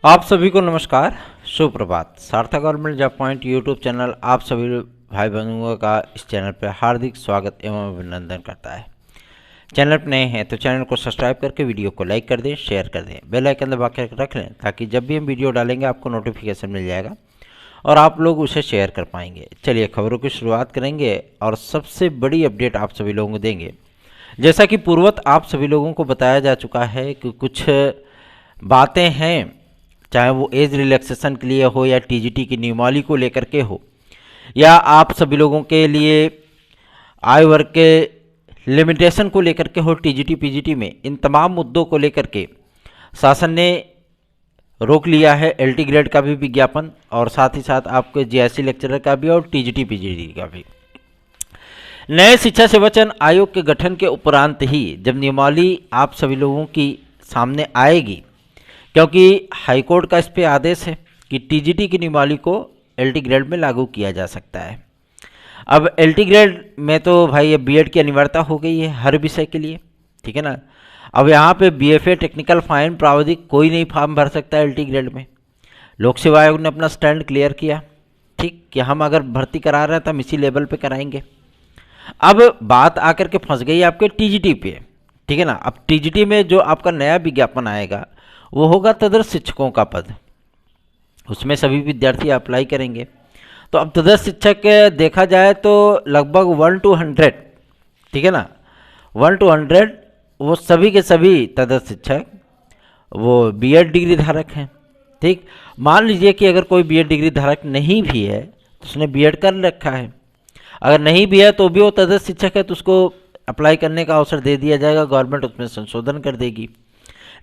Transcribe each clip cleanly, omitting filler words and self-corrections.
आप सभी को नमस्कार, सुप्रभात। सार्थक government job point YouTube channel आप सभी भाई बंधुओं का इस चैनल पर हार्दिक स्वागत एवं अभिनंदन करता है। चैनल पर नए हैं तो चैनल को सब्सक्राइब करके वीडियो को लाइक कर दें, शेयर कर दें, बेल आइकन दबा के रख लें ताकि जब भी हम वीडियो डालेंगे आपको नोटिफिकेशन मिल जाएगा और आप लोग उसे शेयर कर पाएंगे। चलिए खबरों की शुरुआत करेंगे और सबसे बड़ी अपडेट आप सभी लोगों को देंगे। जैसा कि पूर्वत आप सभी लोगों को बताया जा चुका है कि कुछ बातें हैं, चाहे वो एज रिलैक्सेशन के लिए हो या टीजीटी की नियमावली को लेकर के हो या आप सभी लोगों के लिए आयु वर्ग के लिमिटेशन को लेकर के हो, टीजीटी पीजीटी में इन तमाम मुद्दों को लेकर के शासन ने रोक लिया है एलटी ग्रेड का भी विज्ञापन और साथ ही साथ आपके जीआईसी लेक्चरर का भी और टीजीटी पीजीटी का भी। नए शिक्षा सेवाचयन आयोग के गठन के उपरांत ही जब नियमावली आप सभी लोगों की सामने आएगी, क्योंकि हाईकोर्ट का इस पे आदेश है कि टीजीटी की नियमावली को एलटी ग्रेड में लागू किया जा सकता है। अब एलटी ग्रेड में तो भाई अब बीएड की अनिवार्यता हो गई है हर विषय के लिए, ठीक है ना। अब यहाँ पे बीएफए टेक्निकल फाइन प्रावधिक कोई नहीं फॉर्म भर सकता है एलटी ग्रेड में। लोक सेवा आयोग ने अपना स्टैंड क्लियर किया, ठीक, कि हम अगर भर्ती करा रहे हैं तो हम इसी लेवल पे कराएंगे। अब बात आकर के फंस गई आपके टीजीटी पे, ठीक है ना। अब टीजीटी में जो आपका नया विज्ञापन आएगा वो होगा तदर्थ शिक्षकों का पद, उसमें सभी विद्यार्थी अप्लाई करेंगे। तो अब तदर्थ शिक्षक देखा जाए तो लगभग 1 to 100, ठीक है ना, 1 to 100 वो सभी के सभी तदर्थ शिक्षक वो बीएड डिग्री धारक हैं, ठीक। मान लीजिए कि अगर कोई बीएड डिग्री धारक नहीं भी है तो उसने बीएड कर रखा है, अगर नहीं भी है तो भी वो तदर्थ शिक्षक है तो उसको अप्लाई करने का अवसर दे दिया जाएगा, गवर्नमेंट उसमें संशोधन कर देगी।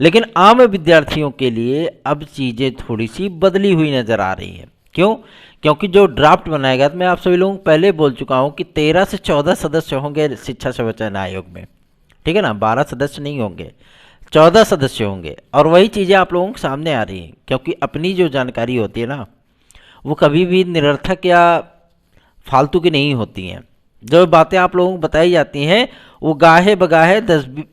लेकिन आम विद्यार्थियों के लिए अब चीज़ें थोड़ी सी बदली हुई नज़र आ रही हैं। क्यों? क्योंकि जो ड्राफ्ट बनाएगा, मैं आप सभी लोगों को पहले बोल चुका हूं कि 13 से 14 सदस्य होंगे शिक्षा सेवाचयन आयोग में, ठीक है ना। 12 सदस्य नहीं होंगे, 14 सदस्य होंगे। और वही चीज़ें आप लोगों के सामने आ रही हैं, क्योंकि अपनी जो जानकारी होती है ना वो कभी भी निरर्थक या फालतू की नहीं होती हैं। जो बातें आप लोगों को बताई जाती हैं वो गाहे बगाहे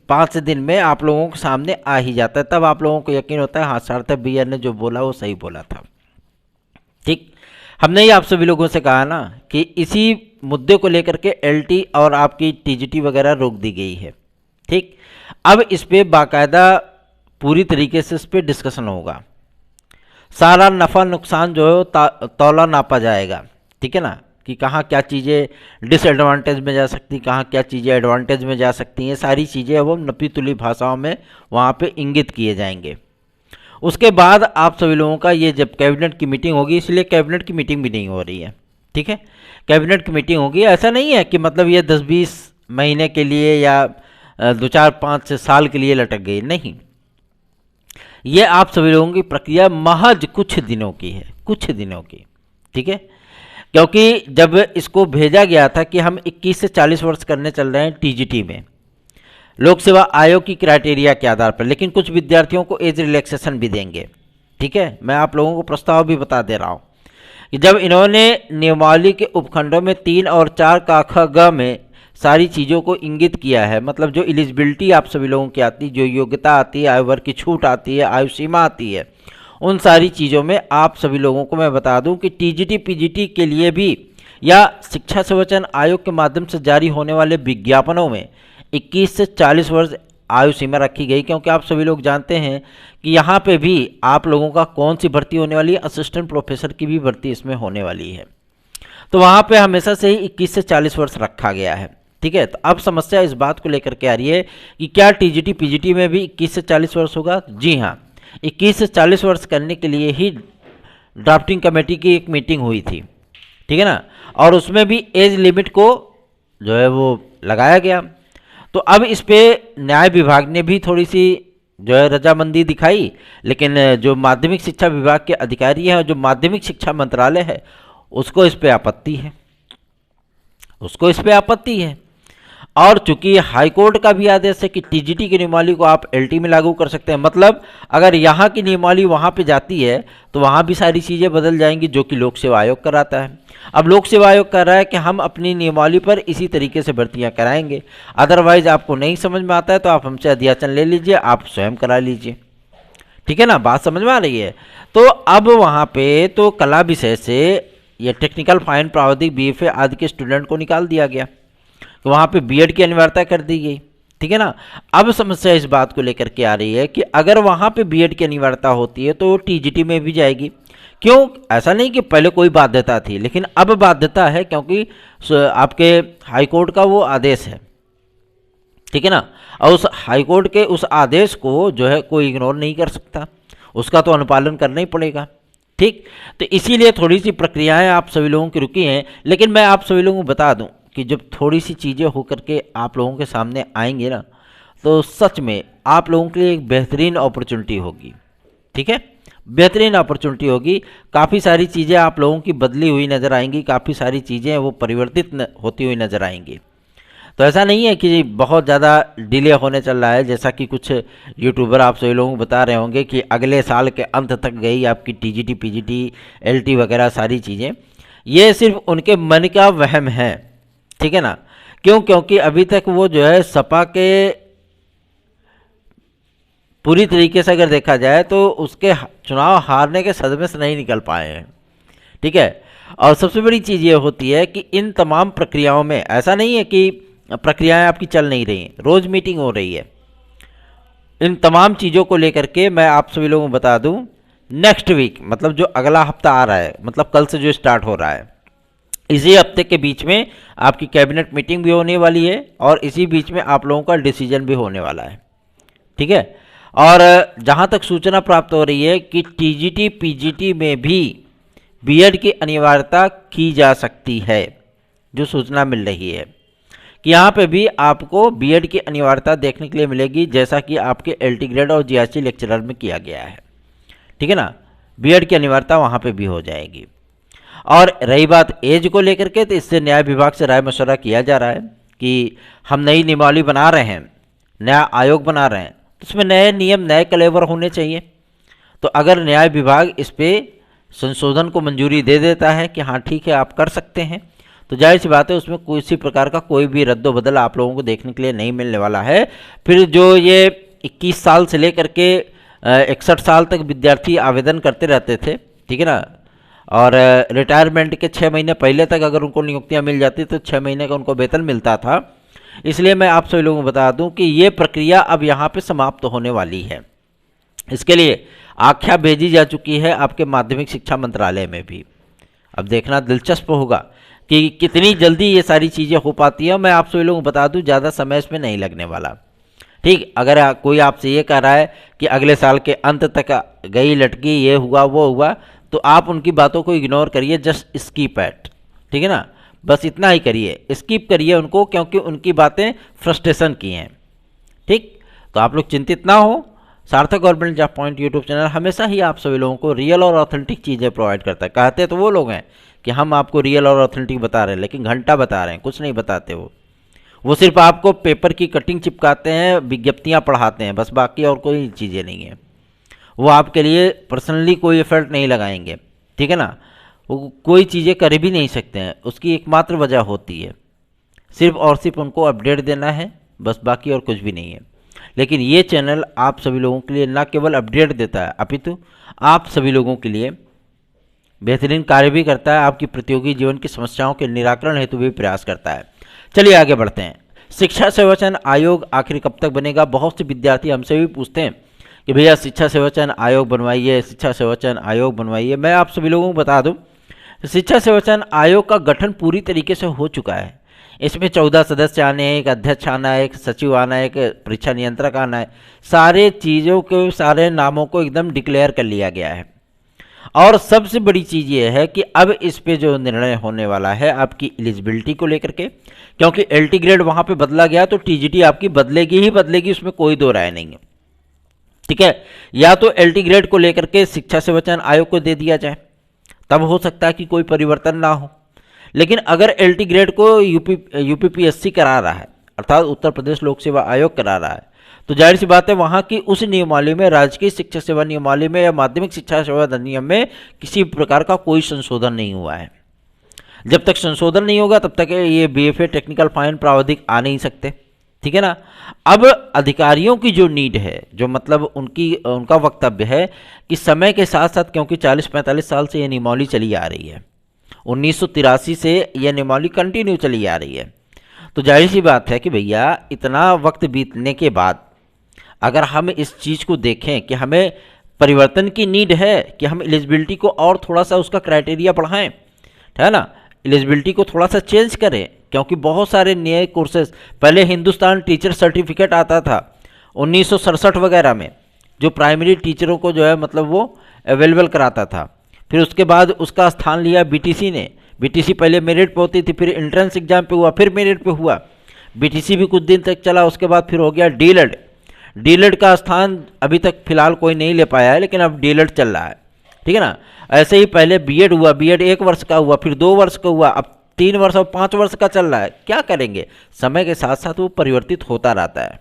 5 दिन में आप लोगों के सामने आ ही जाता है, तब आप लोगों को यकीन होता है हाँ सार्थक भैया ने जो बोला वो सही बोला था, ठीक। हमने ही आप सभी लोगों से कहा ना कि इसी मुद्दे को लेकर के एलटी और आपकी टीजीटी वगैरह रोक दी गई है, ठीक। अब इस पर बाकायदा पूरी तरीके से इस पर डिस्कशन होगा, सारा नफ़ा नुकसान जो है तौला नापा जाएगा, ठीक है ना, कि कहाँ क्या चीज़ें डिसएडवांटेज में जा सकती, कहाँ क्या चीज़ें एडवांटेज में जा सकती हैं। सारी चीज़ें वो नपी तुली भाषाओं में वहाँ पे इंगित किए जाएंगे। उसके बाद आप सभी लोगों का ये जब कैबिनेट की मीटिंग होगी, इसलिए कैबिनेट की मीटिंग भी नहीं हो रही है, ठीक है। कैबिनेट की मीटिंग होगी, ऐसा नहीं है कि मतलब ये 10-20 महीने के लिए या 2-4-5 साल के लिए लटक गई, नहीं। ये आप सभी लोगों की प्रक्रिया महज कुछ दिनों की है, कुछ दिनों की, ठीक है। क्योंकि जब इसको भेजा गया था कि हम 21 से 40 वर्ष करने चल रहे हैं टीजीटी में लोक सेवा आयोग की क्राइटेरिया के आधार पर, लेकिन कुछ विद्यार्थियों को एज रिलैक्सेशन भी देंगे, ठीक है। मैं आप लोगों को प्रस्ताव भी बता दे रहा हूँ कि जब इन्होंने नियमावली के उपखंडों में 3 और 4 का ख ग में सारी चीज़ों को इंगित किया है, मतलब जो एलिजिबिलिटी आप सभी लोगों की आती है, जो योग्यता आती है, आयु वर्ग की छूट आती है, आयु सीमा आती है, उन सारी चीज़ों में आप सभी लोगों को मैं बता दूं कि टीजीटी पीजीटी के लिए भी या शिक्षा सेवाचयन आयोग के माध्यम से जारी होने वाले विज्ञापनों में 21 से 40 वर्ष आयु सीमा रखी गई, क्योंकि आप सभी लोग जानते हैं कि यहाँ पे भी आप लोगों का कौन सी भर्ती होने वाली है, असिस्टेंट प्रोफेसर की भी भर्ती इसमें होने वाली है। तो वहाँ पे हमेशा से ही 21 से 40 वर्ष रखा गया है, ठीक है। तो अब समस्या इस बात को लेकर के आ रही है कि क्या टीजीटी पीजीटी में भी 21 से 40 वर्ष होगा? जी हाँ, 21 से 40 वर्ष करने के लिए ही ड्राफ्टिंग कमेटी की एक मीटिंग हुई थी, ठीक है ना, और उसमें भी एज लिमिट को जो है वो लगाया गया। तो अब इस पे न्याय विभाग ने भी थोड़ी सी जो है रजामंदी दिखाई, लेकिन जो माध्यमिक शिक्षा विभाग के अधिकारी हैं और जो माध्यमिक शिक्षा मंत्रालय है उसको इस पे आपत्ति है, उसको इस पे आपत्ति है। और चूंकि हाईकोर्ट का भी आदेश है कि टीजीटी की नियमावली को आप एलटी में लागू कर सकते हैं, मतलब अगर यहाँ की नियमावली वहाँ पे जाती है तो वहाँ भी सारी चीज़ें बदल जाएंगी जो कि लोक सेवा आयोग कराता है। अब लोक सेवा आयोग कह रहा है कि हम अपनी नियमावली पर इसी तरीके से भर्तियाँ कराएंगे, अदरवाइज आपको नहीं समझ में आता है तो आप हमसे अध्याचन ले लीजिए, आप स्वयं करा लीजिए, ठीक है ना, बात समझ में आ रही है। तो अब वहाँ पे तो कला विषय से ये टेक्निकल फाइन प्रावधिक बीएफए आदि के स्टूडेंट को निकाल दिया गया, तो वहाँ पे बीएड की अनिवार्यता कर दी गई। ठीक है ना। अब समस्या इस बात को लेकर के आ रही है कि अगर वहाँ पे बीएड की अनिवार्यता होती है तो टीजीटी में भी जाएगी। क्यों? ऐसा नहीं कि पहले कोई बाध्यता थी, लेकिन अब बाध्यता है, क्योंकि आपके हाईकोर्ट का वो आदेश है। ठीक है ना। और उस हाईकोर्ट के उस आदेश को जो है कोई इग्नोर नहीं कर सकता, उसका तो अनुपालन करना ही पड़ेगा। ठीक, तो इसीलिए थोड़ी सी प्रक्रियाएं आप सभी लोगों की रुकी हैं। लेकिन मैं आप सभी लोगों को बता दूं कि जब थोड़ी सी चीज़ें होकर के आप लोगों के सामने आएंगे ना, तो सच में आप लोगों के लिए एक बेहतरीन अपॉर्चुनिटी होगी। ठीक है, बेहतरीन अपॉर्चुनिटी होगी। काफ़ी सारी चीज़ें आप लोगों की बदली हुई नज़र आएंगी, काफ़ी सारी चीज़ें वो परिवर्तित होती हुई नज़र आएंगी। तो ऐसा नहीं है कि बहुत ज़्यादा डिले होने चल रहा है, जैसा कि कुछ यूट्यूबर आप सभी लोगों को बता रहे होंगे कि अगले साल के अंत तक गई आपकी टीजीटी, पीजीटी, एलटी वगैरह सारी चीज़ें। ये सिर्फ उनके मन का वहम है। ठीक है ना। क्यों? क्योंकि अभी तक वो जो है सपा के पूरी तरीके से अगर देखा जाए तो उसके चुनाव हारने के सदमे से नहीं निकल पाए हैं। ठीक है। और सबसे बड़ी चीज़ ये होती है कि इन तमाम प्रक्रियाओं में ऐसा नहीं है कि प्रक्रियाएं आपकी चल नहीं रही, रोज मीटिंग हो रही है। इन तमाम चीज़ों को लेकर के मैं आप सभी लोगों को बता दूं, नेक्स्ट वीक मतलब जो अगला हफ्ता आ रहा है, मतलब कल से जो स्टार्ट हो रहा है, इसी हफ्ते के बीच में आपकी कैबिनेट मीटिंग भी होने वाली है और इसी बीच में आप लोगों का डिसीजन भी होने वाला है। ठीक है। और जहां तक सूचना प्राप्त हो रही है कि टीजीटी पीजीटी में भी बीएड की अनिवार्यता की जा सकती है, जो सूचना मिल रही है कि यहाँ पे भी आपको बीएड की अनिवार्यता देखने के लिए मिलेगी, जैसा कि आपके एलटी ग्रेड और जीआरसी लेक्चरर में किया गया है। ठीक है ना, बीएड की अनिवार्यता वहाँ पे भी हो जाएगी। और रही बात एज को लेकर के, तो इससे न्याय विभाग से राय मशवरा किया जा रहा है कि हम नई नियमावली बना रहे हैं, नया आयोग बना रहे हैं, तो इसमें नए नियम, नए कलेवर होने चाहिए। तो अगर न्याय विभाग इस पर संशोधन को मंजूरी दे देता है कि हाँ ठीक है आप कर सकते हैं, तो जाहिर सी बात है उसमें किसी प्रकार का कोई भी रद्दोबदल आप लोगों को देखने के लिए नहीं मिलने वाला है। फिर जो ये 21 साल से लेकर के 61 साल तक विद्यार्थी आवेदन करते रहते थे, ठीक है ना, और रिटायरमेंट के 6 महीने पहले तक अगर उनको नियुक्तियां मिल जाती तो 6 महीने का उनको वेतन मिलता था। इसलिए मैं आप सभी लोगों को बता दूं कि ये प्रक्रिया अब यहाँ पे समाप्त होने वाली है। इसके लिए आख्या भेजी जा चुकी है आपके माध्यमिक शिक्षा मंत्रालय में भी। अब देखना दिलचस्प होगा कि कितनी जल्दी ये सारी चीज़ें हो पाती हैं। मैं आप सभी लोगों को बता दूं ज़्यादा समय इसमें नहीं लगने वाला। ठीक, अगर कोई आपसे ये कह रहा है कि अगले साल के अंत तक गई लटकी, ये हुआ वो हुआ, तो आप उनकी बातों को इग्नोर करिए, जस्ट स्कीप एट। ठीक है ना, बस इतना ही करिए, स्किप करिए उनको, क्योंकि उनकी बातें फ्रस्ट्रेशन की हैं। ठीक, तो आप लोग चिंतित ना हो। सार्थक government job point YouTube channel हमेशा ही आप सभी लोगों को रियल और ऑथेंटिक चीज़ें प्रोवाइड करता है। कहते तो वो लोग हैं कि हम आपको रियल और ऑथेंटिक बता रहे हैं, लेकिन घंटा बता रहे हैं, कुछ नहीं बताते वो सिर्फ आपको पेपर की कटिंग चिपकाते हैं, विज्ञप्तियाँ पढ़ाते हैं, बस, बाकी और कोई चीज़ें नहीं है। वो आपके लिए पर्सनली कोई एफर्ट नहीं लगाएंगे। ठीक है ना, वो कोई चीज़ें कर भी नहीं सकते हैं। उसकी एकमात्र वजह होती है सिर्फ और सिर्फ उनको अपडेट देना है, बस, बाकी और कुछ भी नहीं है। लेकिन ये चैनल आप सभी लोगों के लिए ना केवल अपडेट देता है, अपितु आप सभी लोगों के लिए बेहतरीन कार्य भी करता है, आपकी प्रतियोगी जीवन की समस्याओं के निराकरण हेतु भी प्रयास करता है। चलिए आगे बढ़ते हैं। शिक्षा सेवाचयन आयोग आखिर कब तक बनेगा? बहुत से विद्यार्थी हमसे भी पूछते हैं कि भैया शिक्षा सेवाचयन आयोग बनवाइए, शिक्षा सेवाचयन आयोग बनवाइए। मैं आप सभी लोगों को बता दूं, शिक्षा सेवाचयन आयोग का गठन पूरी तरीके से हो चुका है। इसमें 14 सदस्य आने हैं, एक अध्यक्ष आना है, एक सचिव आना है, एक परीक्षा नियंत्रक आना है। सारे चीज़ों के सारे नामों को एकदम डिक्लेयर कर लिया गया है। और सबसे बड़ी चीज़ ये है कि अब इस पे जो निर्णय होने वाला है आपकी एलिजिबिलिटी को लेकर के, क्योंकि एलटी ग्रेड वहाँ पे बदला गया तो टीजीटी आपकी बदलेगी ही बदलेगी, उसमें कोई दो राय नहीं है। ठीक है, या तो एलटी ग्रेड को लेकर के शिक्षा सेवाचयन आयोग को दे दिया जाए, तब हो सकता है कि कोई परिवर्तन ना हो। लेकिन अगर एलटी ग्रेड को यूपीपीएससी करा रहा है, अर्थात उत्तर प्रदेश लोक सेवा आयोग करा रहा है, तो जाहिर सी बात है वहाँ की उस नियमावली में, राजकीय शिक्षा सेवा नियमावली में या माध्यमिक शिक्षा सेवा अधिनियम में किसी प्रकार का कोई संशोधन नहीं हुआ है। जब तक संशोधन नहीं होगा तब तक ये बीएफए टेक्निकल फाइन प्रावधिक आ नहीं सकते। ठीक है ना। अब अधिकारियों की जो नीड है, जो मतलब उनका वक्तव्य है कि समय के साथ साथ, क्योंकि 40-45 साल से ये नियमावली चली आ रही है, 1983 से यह नियमावली कंटिन्यू चली आ रही है, तो जाहिर सी बात है कि भैया इतना वक्त बीतने के बाद अगर हम इस चीज़ को देखें कि हमें परिवर्तन की नीड है, कि हम एलिजिबिलिटी को और थोड़ा सा उसका क्राइटेरिया बढ़ाएं, है ना, एलिजिबिलिटी को थोड़ा सा चेंज करें, क्योंकि बहुत सारे नए कोर्सेज, पहले हिंदुस्तान टीचर सर्टिफिकेट आता था 1967 वगैरह में, जो प्राइमरी टीचरों को जो है मतलब वो अवेलेबल कराता था। फिर उसके बाद उसका स्थान लिया बीटीसी ने। बीटीसी पहले मेरिट पे होती थी, फिर एंट्रेंस एग्जाम पे हुआ, फिर मेरिट पे हुआ। बीटीसी भी कुछ दिन तक चला, उसके बाद फिर हो गया डीएलएड। डीएलएड का स्थान अभी तक फिलहाल कोई नहीं ले पाया है, लेकिन अब डीएलएड चल रहा है, ठीक है ना। ऐसे ही पहले बीएड हुआ, बीएड 1 वर्ष का हुआ, फिर 2 वर्ष का हुआ, अब 3 वर्ष और 5 वर्ष का चल रहा है। क्या करेंगे, समय के साथ साथ वो परिवर्तित होता रहता है,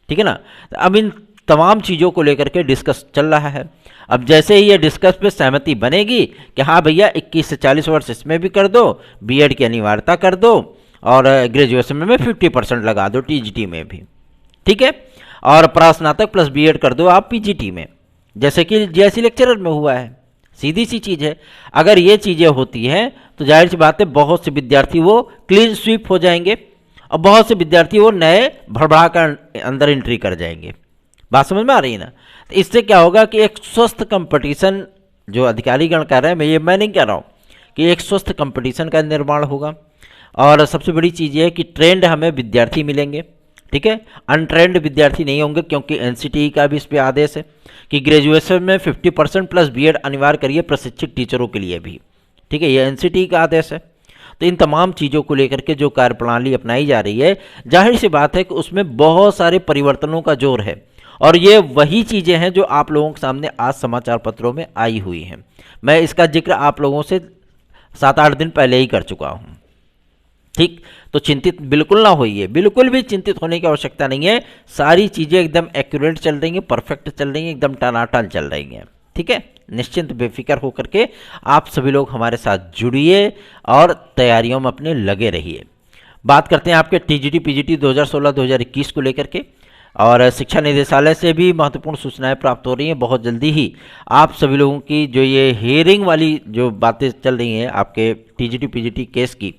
ठीक है ना। अब इन तमाम चीज़ों को लेकर के डिस्कस चल रहा है। अब जैसे ही ये डिस्कस पे सहमति बनेगी कि हाँ भैया 21 से 40 वर्ष इसमें भी कर दो, बीएड की अनिवार्यता कर दो, और ग्रेजुएशन में 50% लगा दो टीजीटी में भी, ठीक है, और प्रास्नातक प्लस बीएड कर दो आप पीजीटी में, जैसे कि जेएससी लेक्चरर में हुआ है। सीधी सी चीज़ है। अगर ये चीज़ें होती हैं तो जाहिर सी बात है बहुत से विद्यार्थी वो क्लीन स्वीप हो जाएंगे, और बहुत से विद्यार्थी वो नए भड़बड़ा कर अंदर एंट्री कर जाएंगे। बात समझ में आ रही है ना। तो इससे क्या होगा कि एक स्वस्थ कंपटीशन, जो अधिकारीगण कह रहे हैं, मैं नहीं कह रहा हूँ, कि एक स्वस्थ कंपटीशन का निर्माण होगा। और सबसे बड़ी चीज़ ये है कि ट्रेंड हमें विद्यार्थी मिलेंगे, ठीक है, अनट्रेंड विद्यार्थी नहीं होंगे, क्योंकि एनसीटीई का भी इस पर आदेश है कि ग्रेजुएशन में 50% प्लस बीएड अनिवार्य करिए प्रशिक्षित टीचरों के लिए भी, ठीक है, ये एनसीटीई का आदेश है। तो इन तमाम चीज़ों को लेकर के जो कार्यप्रणाली अपनाई जा रही है, जाहिर सी बात है कि उसमें बहुत सारे परिवर्तनों का जोर है, और ये वही चीज़ें हैं जो आप लोगों के सामने आज समाचार पत्रों में आई हुई हैं। मैं इसका जिक्र आप लोगों से 7-8 दिन पहले ही कर चुका हूँ, ठीक। तो चिंतित बिल्कुल ना होइए, बिल्कुल भी चिंतित होने की आवश्यकता नहीं है। सारी चीज़ें एकदम एक्यूरेट चल रही हैं, परफेक्ट चल रही हैं, एकदम टनाटन चल रही हैं, ठीक है। निश्चिंत बेफिक्र होकर के आप सभी लोग हमारे साथ जुड़िए और तैयारियों में अपने लगे रहिए। बात करते हैं आपके टीजीटी पीजीटी 2016-2021 को लेकर के, और शिक्षा निदेशालय से भी महत्वपूर्ण सूचनाएं प्राप्त हो रही हैं। बहुत जल्दी ही आप सभी लोगों की जो ये हियरिंग वाली जो बातें चल रही हैं आपके टीजीटी पीजीटी केस की,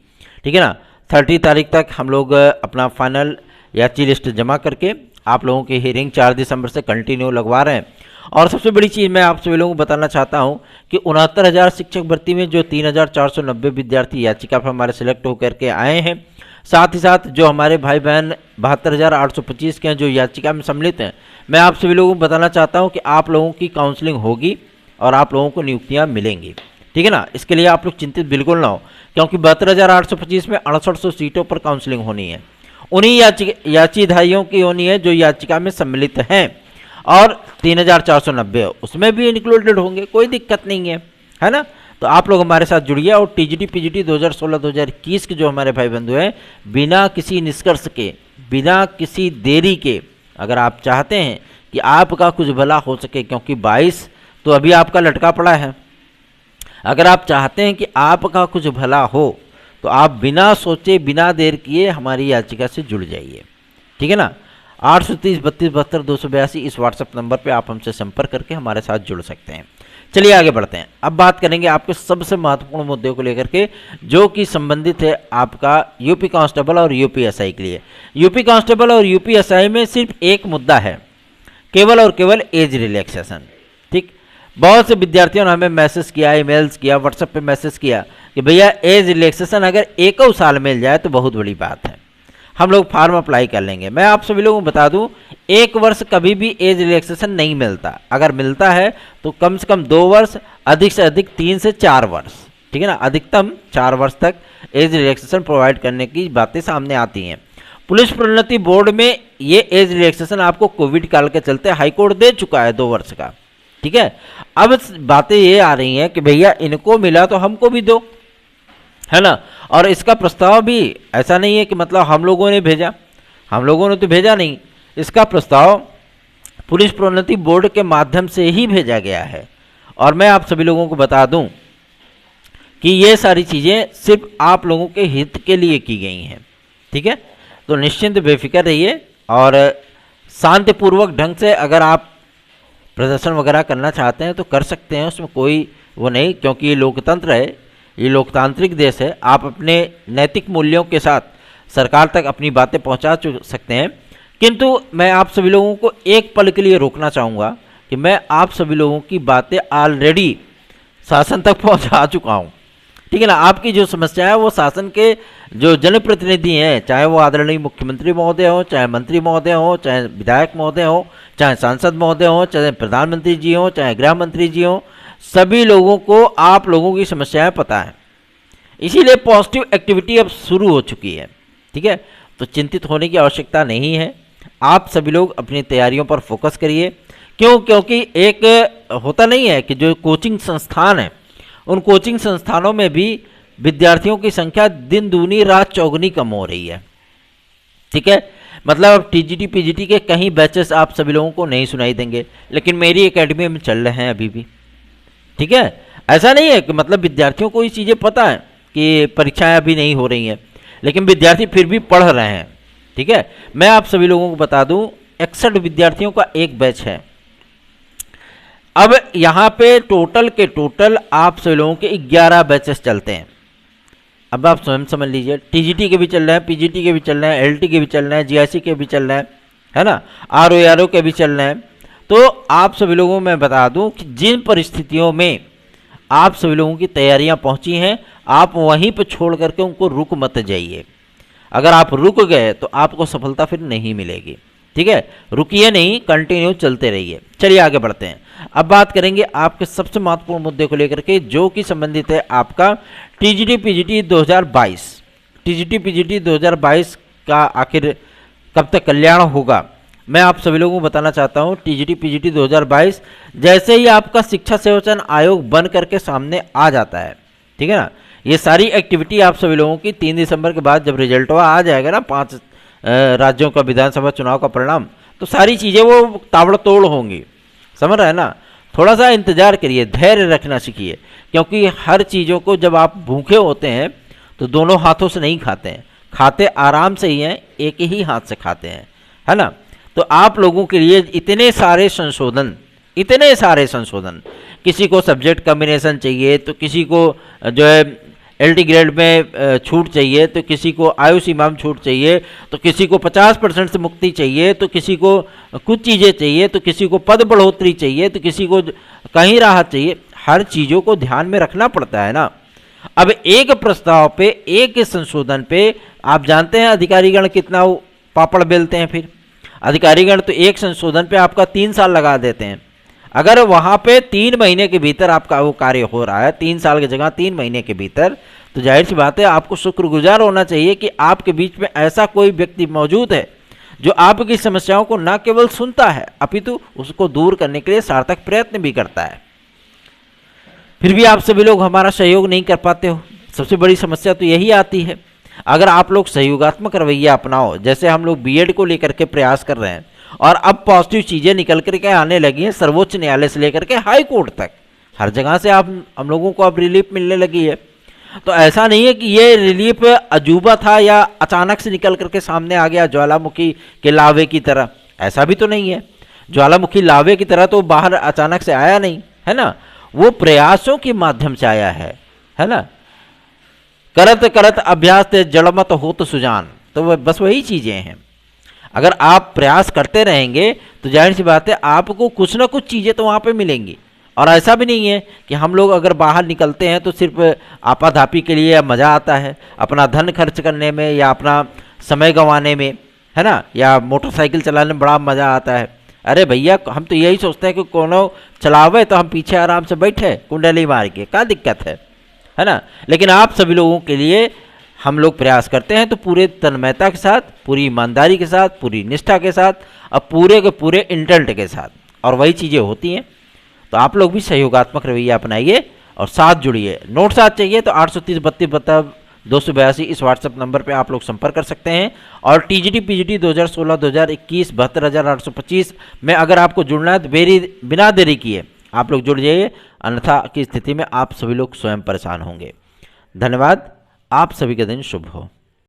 ठीक है ना, 30 तारीख तक हम लोग अपना फाइनल याची लिस्ट जमा करके आप लोगों की हियरिंग 4 दिसंबर से कंटिन्यू लगवा रहे हैं। और सबसे बड़ी चीज़ मैं आप सभी लोगों को बताना चाहता हूं कि 69,000 शिक्षक भर्ती में जो 3,490 विद्यार्थी याचिका पर हमारे सिलेक्ट होकर के आए हैं, साथ ही साथ जो हमारे भाई बहन 72,825 के हैं जो याचिका में सम्मिलित हैं, मैं आप सभी लोगों को बताना चाहता हूं कि आप लोगों की काउंसलिंग होगी और आप लोगों को नियुक्तियां मिलेंगी, ठीक है ना। इसके लिए आप लोग चिंतित बिल्कुल ना हो, क्योंकि 72,825 में 6800 सीटों पर काउंसलिंग होनी है। उन्हीं याचिधारियों की होनी है जो याचिका में सम्मिलित हैं, और 3,490 उसमें भी इंक्लूडेड होंगे, कोई दिक्कत नहीं है ना। तो आप लोग हमारे साथ जुड़िए, और टीजीटी पीजीटी 2016-2021 के जो हमारे भाई बंधु हैं, बिना किसी निष्कर्ष के, बिना किसी देरी के, अगर आप चाहते हैं कि आपका कुछ भला हो सके, क्योंकि 22 तो अभी आपका लटका पड़ा है, अगर आप चाहते हैं कि आपका कुछ भला हो तो आप बिना सोचे बिना देर किए हमारी याचिका से जुड़ जाइए, ठीक है ना। 830-32-72-282 इस व्हाट्सएप नंबर पे आप हमसे संपर्क करके हमारे साथ जुड़ सकते हैं। चलिए आगे बढ़ते हैं। अब बात करेंगे आपके सबसे महत्वपूर्ण मुद्दे को लेकर के, जो कि संबंधित है आपका यूपी कांस्टेबल और यूपीएसआई के लिए। यूपी कांस्टेबल और यूपीएसआई में सिर्फ एक मुद्दा है, केवल और केवल एज रिलैक्सेशन, ठीक। बहुत से विद्यार्थियों ने हमें मैसेज किया, ईमेल्स किया, व्हाट्सएप पे मैसेज किया कि भैया एज रिलैक्सेशन अगर 1 साल मिल जाए तो बहुत बड़ी बात है, हम लोग फॉर्म अप्लाई कर लेंगे। मैं आप सभी लोगों को बता दूं, 1 वर्ष कभी भी एज रिलैक्सेशन नहीं मिलता। अगर मिलता है तो कम से कम 2 वर्ष, अधिक से अधिक 3 से 4 वर्ष, ठीक है ना, अधिकतम 4 वर्ष तक एज रिलैक्सेशन प्रोवाइड करने की बातें सामने आती हैं। पुलिस प्रोन्नति बोर्ड में ये एज रिलैक्सेशन आपको कोविड काल के चलते हाईकोर्ट दे चुका है 2 वर्ष का, ठीक है। अब बातें ये आ रही हैं कि भैया इनको मिला तो हमको भी दो, है ना। और इसका प्रस्ताव भी ऐसा नहीं है कि मतलब हम लोगों ने भेजा, हम लोगों ने तो भेजा नहीं, इसका प्रस्ताव पुलिस प्रोन्नति बोर्ड के माध्यम से ही भेजा गया है। और मैं आप सभी लोगों को बता दूं कि ये सारी चीज़ें सिर्फ आप लोगों के हित के लिए की गई हैं, ठीक है। तो निश्चिंत बेफिक्र रहिए और शांतिपूर्वक ढंग से अगर आप प्रदर्शन वगैरह करना चाहते हैं तो कर सकते हैं, उसमें कोई वो नहीं, क्योंकि ये लोकतंत्र है, ये लोकतांत्रिक देश है। आप अपने नैतिक मूल्यों के साथ सरकार तक अपनी बातें पहुंचा सकते हैं। किंतु मैं आप सभी लोगों को एक पल के लिए रोकना चाहूँगा कि मैं आप सभी लोगों की बातें ऑलरेडी शासन तक पहुंचा चुका हूं, ठीक है ना। आपकी जो समस्या है वो शासन के जो जनप्रतिनिधि हैं, चाहे वो आदरणीय मुख्यमंत्री महोदय हो, चाहे मंत्री महोदय हो, चाहे विधायक महोदय हो, चाहे सांसद महोदय हो, चाहे प्रधानमंत्री जी हो, चाहे गृह मंत्री जी हो, सभी लोगों को आप लोगों की समस्याएं पता है। इसीलिए पॉजिटिव एक्टिविटी अब शुरू हो चुकी है, ठीक है। तो चिंतित होने की आवश्यकता नहीं है। आप सभी लोग अपनी तैयारियों पर फोकस करिए। क्यों? क्योंकि एक होता नहीं है कि जो कोचिंग संस्थान है, उन कोचिंग संस्थानों में भी विद्यार्थियों की संख्या दिन दूनी रात चौगुनी कम हो रही है, ठीक है। मतलब टीजीटी पीजीटी के कहीं बैचेस आप सभी लोगों को नहीं सुनाई देंगे, लेकिन मेरी एकेडमी में चल रहे हैं अभी भी, ठीक है। ऐसा नहीं है कि मतलब विद्यार्थियों को ये चीज़ें पता है कि परीक्षाएं अभी नहीं हो रही हैं, लेकिन विद्यार्थी फिर भी पढ़ रहे हैं, ठीक है। मैं आप सभी लोगों को बता दूं 61 विद्यार्थियों का एक बैच है। अब यहाँ पे टोटल के टोटल आप सभी लोगों के 11 बैचेस चलते हैं। अब आप स्वयं समझ लीजिए, टीजीटी के भी चल रहे हैं, पीजीटी के भी चल रहे हैं, एलटी के भी चल रहे हैं, जीआईसी के भी चल रहे हैं, है ना, आरओ के भी चल रहे हैं। तो आप सभी लोगों को मैं बता दूं कि जिन परिस्थितियों में आप सभी लोगों की तैयारियां पहुंची हैं, आप वहीं पर छोड़ करके उनको रुक मत जाइए। अगर आप रुक गए तो आपको सफलता फिर नहीं मिलेगी, ठीक है। रुकिए नहीं, कंटिन्यू चलते रहिए। चलिए आगे बढ़ते हैं। अब बात करेंगे आपके सबसे महत्वपूर्ण मुद्दे को लेकर के, जो कि संबंधित है आपका टीजीटी पीजीटी 2022। टीजीटी पीजीटी 2022 का आखिर कब तक कल्याण होगा, मैं आप सभी लोगों को बताना चाहता हूं। टीजीटी पीजीटी 2022 जैसे ही आपका शिक्षा सेवचयन आयोग बन करके सामने आ जाता है, ठीक है ना, ये सारी एक्टिविटी आप सभी लोगों की 3 दिसंबर के बाद जब रिजल्ट आ जाएगा ना, 5 राज्यों का विधानसभा चुनाव का परिणाम, तो सारी चीज़ें वो ताबड़तोड़ होंगी, समझ रहे हैं ना। थोड़ा सा इंतजार करिए, धैर्य रखना सीखिए, क्योंकि हर चीज़ों को जब आप भूखे होते हैं तो दोनों हाथों से नहीं खाते हैं, खाते आराम से ही हैं, एक ही हाथ से खाते हैं, है ना। तो आप लोगों के लिए इतने सारे संशोधन, किसी को सब्जेक्ट कम्बिनेशन चाहिए, तो किसी को जो है एलटी ग्रेड में छूट चाहिए, तो किसी को आयु सीमा में छूट चाहिए, तो किसी को 50% से मुक्ति चाहिए, तो किसी को कुछ चीज़ें चाहिए, तो किसी को पद बढ़ोतरी चाहिए, तो किसी को कहीं राहत चाहिए। हर चीज़ों को ध्यान में रखना पड़ता है ना। अब एक प्रस्ताव पे, एक संशोधन पे आप जानते हैं अधिकारीगण कितना पापड़ बेलते हैं। फिर अधिकारीगण तो एक संशोधन पे आपका 3 साल लगा देते हैं। अगर वहाँ पे 3 महीने के भीतर आपका वो कार्य हो रहा है, 3 साल की जगह 3 महीने के भीतर, तो जाहिर सी बात है आपको शुक्रगुजार होना चाहिए कि आपके बीच में ऐसा कोई व्यक्ति मौजूद है जो आपकी समस्याओं को न केवल सुनता है अपितु उसको दूर करने के लिए सार्थक प्रयत्न भी करता है। फिर भी आप सभी लोग हमारा सहयोग नहीं कर पाते हो। सबसे बड़ी समस्या तो यही आती है। अगर आप लोग सहयोगात्मक रवैया अपनाओ, जैसे हम लोग बीएड को लेकर के प्रयास कर रहे हैं और अब पॉजिटिव चीज़ें निकल करके आने लगी हैं, सर्वोच्च न्यायालय से लेकर के हाई कोर्ट तक हर जगह से आप हम लोगों को अब रिलीफ मिलने लगी है। तो ऐसा नहीं है कि ये रिलीफ अजूबा था या अचानक से निकल करके सामने आ गया ज्वालामुखी के लावे की तरह, ऐसा भी तो नहीं है। ज्वालामुखी लावे की तरह तो बाहर अचानक से आया नहीं, है ना, वो प्रयासों के माध्यम से आया है ना। करत करत अभ्यास ते जड़मत हो तो सुजान, तो बस वही चीज़ें हैं। अगर आप प्रयास करते रहेंगे तो जाहिर सी बात है आपको कुछ ना कुछ चीज़ें तो वहाँ पे मिलेंगी। और ऐसा भी नहीं है कि हम लोग अगर बाहर निकलते हैं तो सिर्फ आपाधापी के लिए मज़ा आता है, अपना धन खर्च करने में या अपना समय गंवाने में, है ना, या मोटरसाइकिल चलाने में बड़ा मज़ा आता है। अरे भैया, हम तो यही सोचते हैं कि कोनो चलावे तो हम पीछे आराम से बैठे कुंडली मार के, क्या दिक्कत है ना। लेकिन आप सभी लोगों के लिए हम लोग प्रयास करते हैं तो पूरे तन्मयता के साथ, पूरी ईमानदारी के साथ, पूरी निष्ठा के साथ और पूरे के पूरे इंटेंट के साथ, और वही चीज़ें होती हैं। तो आप लोग भी सहयोगात्मक रवैया अपनाइए और साथ जुड़िए। नोट साथ चाहिए तो 830 32 इस व्हाट्सएप नंबर पे आप लोग संपर्क कर सकते हैं। और टीजीटी पीजीटी 2016 2021 72,825 में अगर आपको जुड़ना है तो बिना देरी किए आप लोग जुड़ जाइए, अन्यथा की स्थिति में आप सभी लोग स्वयं परेशान होंगे। धन्यवाद। आप सभी का दिन शुभ हो।